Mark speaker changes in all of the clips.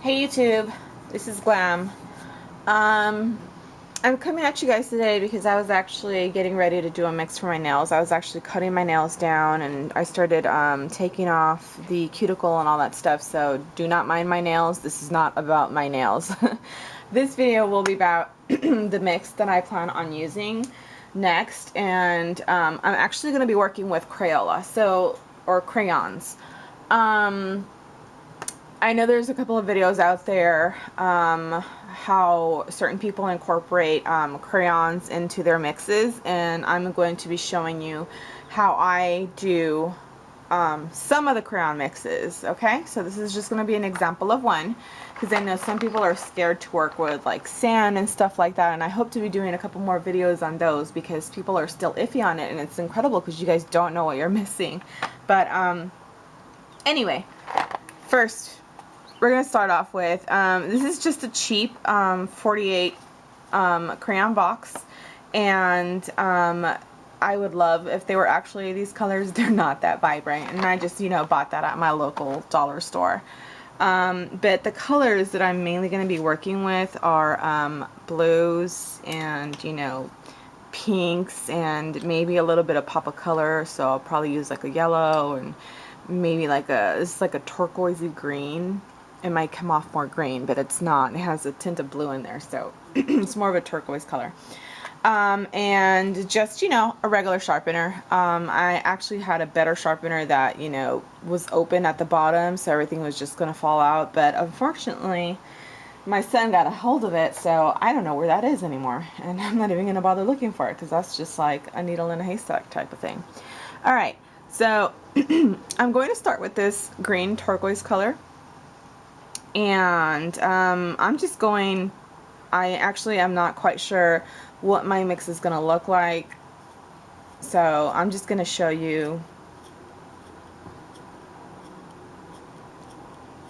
Speaker 1: Hey YouTube, this is Glam. I'm coming at you guys today because I was actually getting ready to do a mix for my nails. I was actually cutting my nails down and I started taking off the cuticle and all that stuff, so do not mind my nails. This is not about my nails. This video will be about the mix that I plan on using next, and I'm actually going to be working with Crayola, or crayons. I know there's a couple of videos out there how certain people incorporate crayons into their mixes, and I'm going to be showing you how I do some of the crayon mixes. Okay, so this is just going to be an example of one, because I know some people are scared to work with like sand and stuff like that, and I hope to be doing a couple more videos on those because people are still iffy on it, and it's incredible because you guys don't know what you're missing. But anyway, first we're going to start off with, this is just a cheap 48 crayon box, and I would love if they were actually these colors. They're not that vibrant, and I just, bought that at my local dollar store. But the colors that I'm mainly going to be working with are blues and, pinks and maybe a little bit of pop of color, so I'll probably use like a yellow and maybe this is like a turquoisey green. It might come off more green, but it's not. It has a tint of blue in there, so it's more of a turquoise color. And just, a regular sharpener. I actually had a better sharpener that, was open at the bottom, so everything was just going to fall out. But unfortunately, my son got a hold of it, so I don't know where that is anymore. And I'm not even going to bother looking for it, because that's just like a needle in a haystack type of thing. All right, so I'm going to start with this green turquoise color. And I'm just going, I actually am not quite sure what my mix is going to look like, so I'm just going to show you,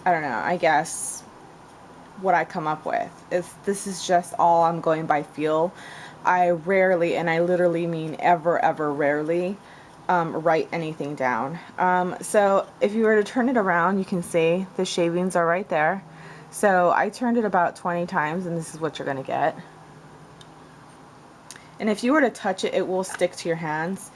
Speaker 1: I don't know, I guess what I come up with. This is just all I'm going by feel. I rarely, and I literally mean ever rarely, write anything down. So if you were to turn it around, you can see the shavings are right there. So I turned it about 20 times, and this is what you're going to get. And if you were to touch it, it will stick to your hands.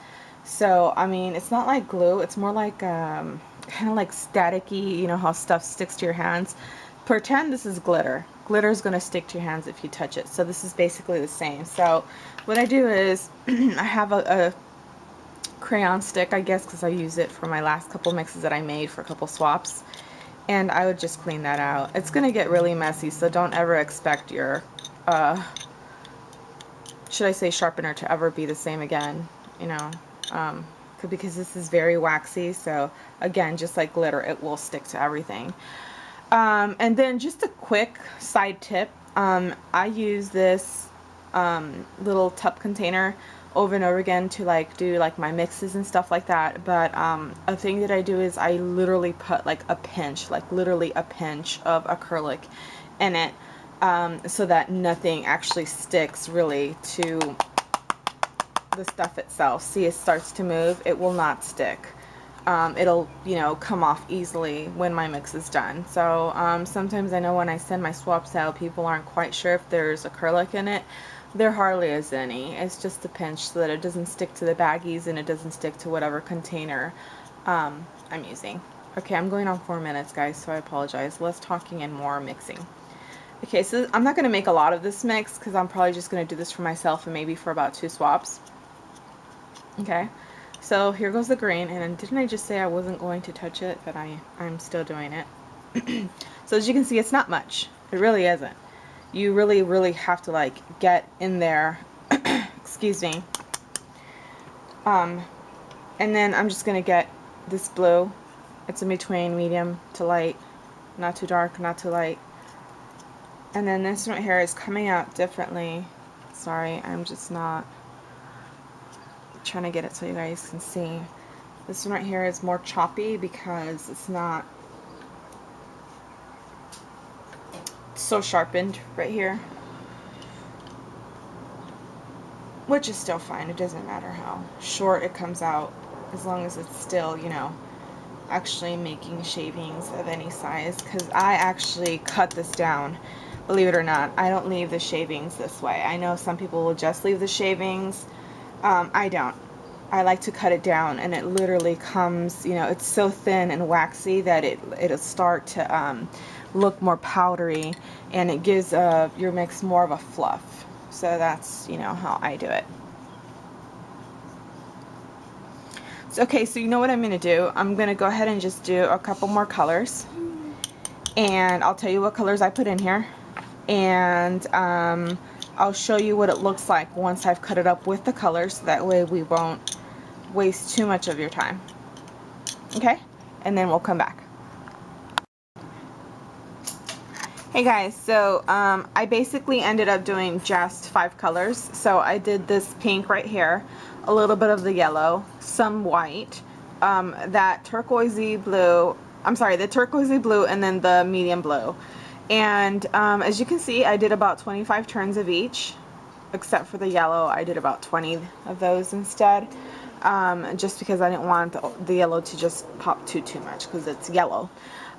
Speaker 1: So, I mean, it's not like glue. It's more like kind of like staticky, how stuff sticks to your hands. Pretend this is glitter. Glitter is going to stick to your hands if you touch it. So this is basically the same. So what I do is I have a crayon stick, I guess, because I use it for my last couple mixes that I made for a couple swaps, and I would just clean that out. It's gonna get really messy, so don't ever expect your should I say sharpener to ever be the same again, because this is very waxy. So again, just like glitter, it will stick to everything. And then just a quick side tip, I use this little tub container over and over again to do my mixes and stuff like that. But a thing that I do is I literally put literally a pinch of acrylic in it, so that nothing actually sticks really to the stuff itself. See, it starts to move. It will not stick. It'll come off easily when my mix is done. So sometimes I know when I send my swaps out, people aren't quite sure if there's acrylic in it. There hardly is any. It's just a pinch so that it doesn't stick to the baggies and it doesn't stick to whatever container I'm using. Okay, I'm going on 4 minutes, guys, so I apologize. Less talking and more mixing. Okay, so I'm not going to make a lot of this mix because I'm probably just going to do this for myself and maybe for about 2 swaps. Okay, so here goes the green, and didn't I just say I wasn't going to touch it, but I'm still doing it. So as you can see, it's not much. It really isn't. You really have to get in there. Excuse me. And then I'm just gonna get this blue. It's in between medium to light, not too dark, not too light. And then this right here is coming out differently. Sorry, I'm just not trying to get it so you guys can see. This one right here is more choppy because it's not so sharpened right here, which is still fine. It doesn't matter how short it comes out, as long as it's still, actually making shavings of any size, because I actually cut this down. Believe it or not, I don't leave the shavings this way. I know some people will just leave the shavings. I don't. I like to cut it down, and it literally comes, you know, it's so thin and waxy that it'll start to look more powdery, and it gives your mix more of a fluff. So that's, you know, how I do it. So, okay, so you know what I'm going to do? I'm going to go ahead and just do a couple more colors, and I'll tell you what colors I put in here, and I'll show you what it looks like once I've cut it up with the colors. That way we won't waste too much of your time. Okay? And then we'll come back. Hey guys, so I basically ended up doing just 5 colors. So I did this pink right here, a little bit of the yellow, some white, that turquoisey blue, I'm sorry, the turquoisey blue, and then the medium blue. And as you can see, I did about 25 turns of each, except for the yellow. I did about 20 of those instead, just because I didn't want the yellow to just pop too much, because it's yellow.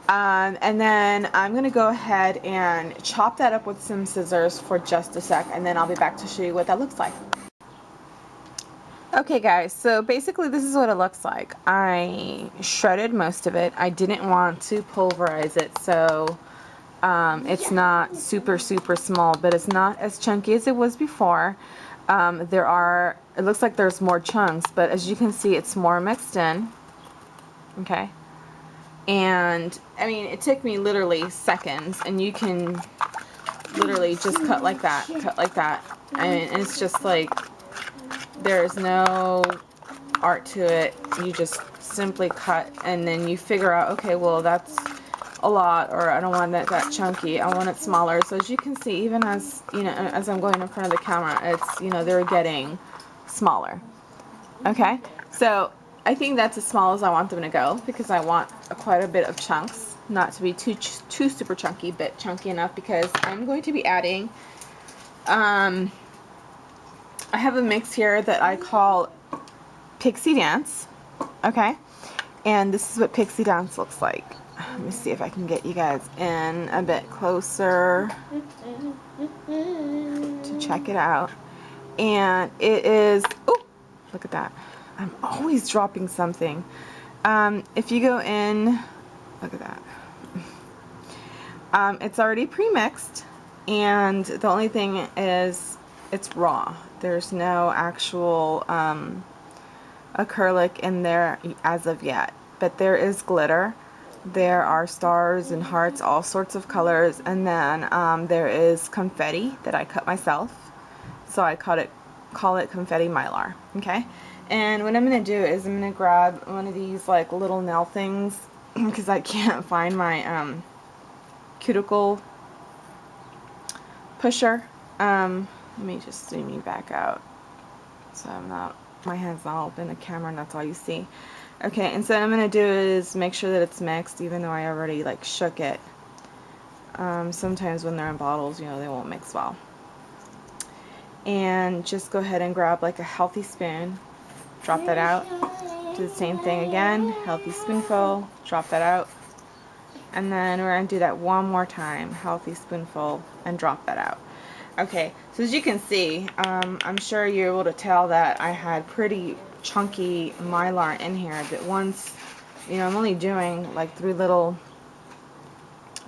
Speaker 1: And then I'm going to go ahead and chop that up with some scissors for just a sec, and then I'll be back to show you what that looks like. Okay guys, so basically this is what it looks like. I shredded most of it. I didn't want to pulverize it, so it's not super small, but it's not as chunky as it was before. It looks like there's more chunks, but as you can see, it's more mixed in. Okay. And I mean, it took me literally seconds, and you can literally just cut like that, and it's just like, there's no art to it. You just simply cut, and then you figure out, okay, well, that's a lot, or I don't want it that chunky, I want it smaller. So as you can see, even as, you know, as I'm going in front of the camera, it's, you know, they're getting smaller. Okay, so I think that's as small as I want them to go, because I want quite a bit of chunks, not to be too super chunky, but chunky enough, because I'm going to be adding, I have a mix here that I call Pixie Dance, okay, and this is what Pixie Dance looks like. Let me see if I can get you guys in a bit closer to check it out. And it is, oh, look at that. I'm always dropping something. If you go in, look at that. It's already pre-mixed, and the only thing is it's raw. There's no actual acrylic in there as of yet, but there is glitter. There are stars and hearts, all sorts of colors, and then there is confetti that I cut myself. So I call it confetti mylar. Okay, and what I'm gonna do is I'm gonna grab one of these like little nail things, because I can't find my cuticle pusher. Let me just zoom you back out, so I'm not, my hand's not open the camera, and that's all you see. Okay, and so what I'm going to do is make sure that it's mixed, even though I already like shook it. Sometimes when they're in bottles, you know, they won't mix well. And just go ahead and grab like a healthy spoon, drop that out, do the same thing again, healthy spoonful, drop that out, and then we're going to do that one more time, healthy spoonful, and drop that out. Okay, so as you can see, I'm sure you're able to tell that I had pretty chunky mylar in here, but once, you know, I'm only doing like three little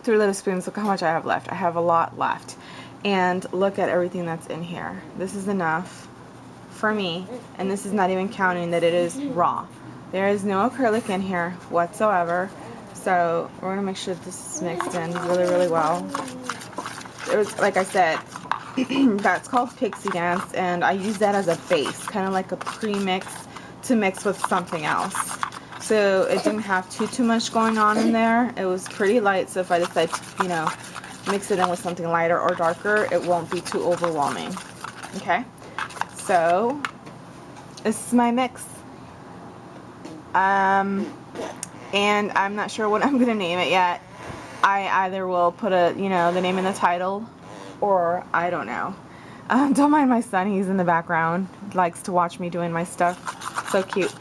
Speaker 1: spoons. Look how much I have left. I have a lot left, and look at everything that's in here. This is enough for me, and this is not even counting that it is raw. There is no acrylic in here whatsoever, so we're going to make sure that this is mixed in really well. It was, like I said, that's called Pixie Dance, and I use that as a base, kind of like a pre-mix to mix with something else. So it didn't have too much going on in there. It was pretty light, so if I decide to, you know, mix it in with something lighter or darker, it won't be too overwhelming. Okay, so this is my mix. And I'm not sure what I'm gonna name it yet. I either will put the name in the title, or I don't know. Don't mind my son, he's in the background. He likes to watch me doing my stuff. So cute.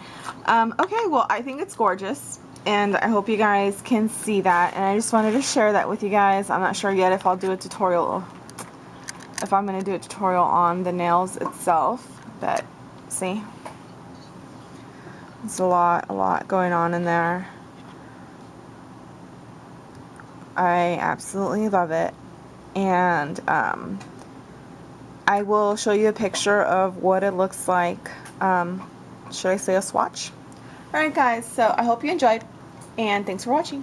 Speaker 1: Okay, well, I think it's gorgeous. and I hope you guys can see that, and I just wanted to share that with you guys. I'm not sure yet if I'll do a tutorial, if I'm going to do a tutorial on the nails itself, but see, there's a lot going on in there. I absolutely love it, and I will show you a picture of what it looks like. Should I say a swatch? Alright guys, so I hope you enjoyed, and thanks for watching.